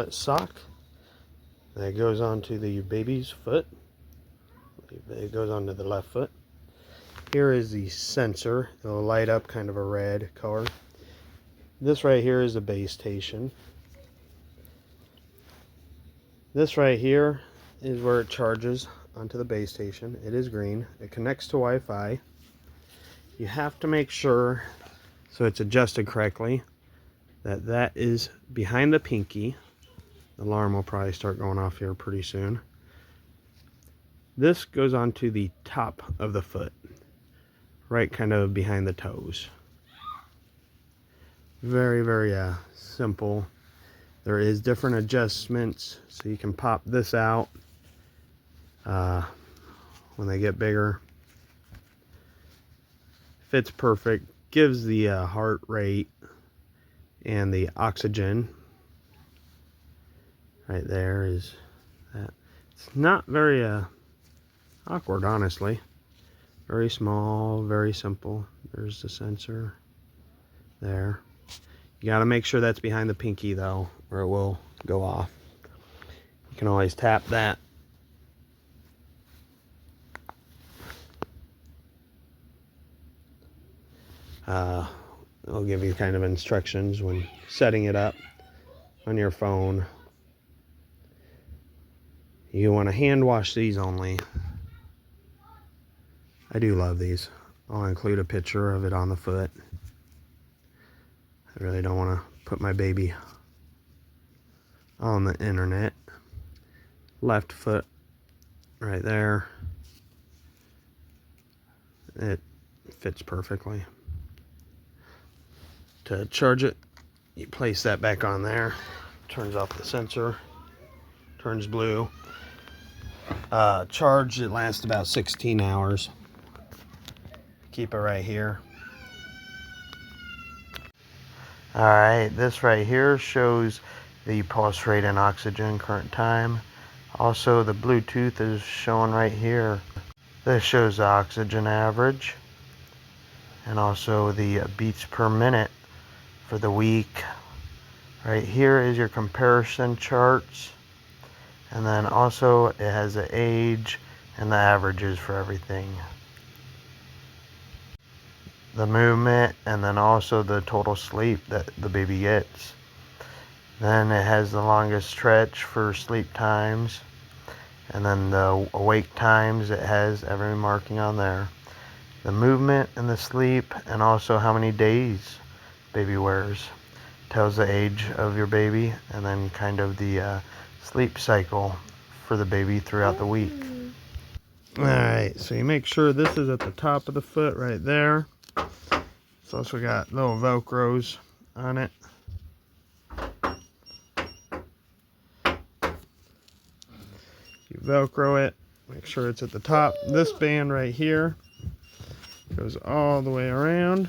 foot sock that goes onto the baby's foot. It goes onto the left foot. Here is the sensor. It'll light up kind of a red color. This right here is the base station. This right here is where it charges onto the base station. It is green. It connects to Wi-Fi. You have to make sure, so it's adjusted correctly, that is behind the pinky. The alarm will probably start going off here pretty soon. This goes onto the top of the foot, right kind of behind the toes. Very, very simple. There is different adjustments, so you can pop this out when they get bigger. Fits perfect, gives the heart rate and the oxygen. Right there is that. It's not very awkward, honestly. Very small, very simple. There's the sensor there. You got to make sure that's behind the pinky though, or it will go off. You can always tap that. It'll give you kind of instructions when setting it up on your phone. You want to hand wash these only. I do love these. I'll include a picture of it on the foot. I really don't want to put my baby on the internet. Left foot right there. It fits perfectly. To charge it, you place that back on there. Turns off the sensor. Turns blue. Charge, it lasts about 16 hours. Keep it right here. Alright, this right here shows the pulse rate and oxygen current time. Also, the Bluetooth is showing right here. This shows the oxygen average and also the beats per minute for the week. Right here is your comparison charts, and then also it has the age and the averages for everything, the movement, and then also the total sleep that the baby gets. Then it has the longest stretch for sleep times, and then the awake times. It has every marking on there, the movement and the sleep, and also how many days baby wears. Tells the age of your baby, and then kind of the sleep cycle for the baby throughout the week. Alright, so you make sure this is at the top of the foot right there. It's also got little velcros on it. You velcro it, make sure it's at the top. This band right here goes all the way around.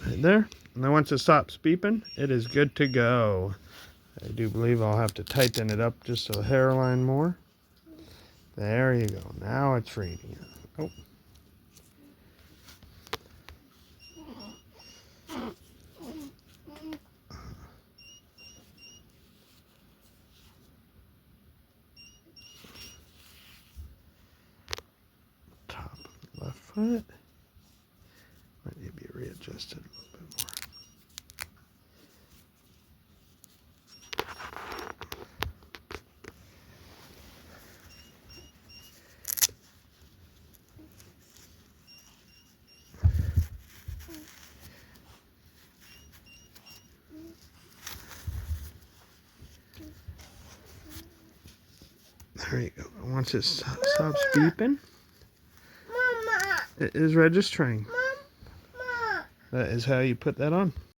Right there. And then once it stops beeping, it is good to go. I do believe I'll have to tighten it up just a hairline more. There you go. Now it's reading. Oh. Top of the left foot. Might need to be readjusted a little bit more. There you go. Once it stops beeping, it is registering. That is how you put that on.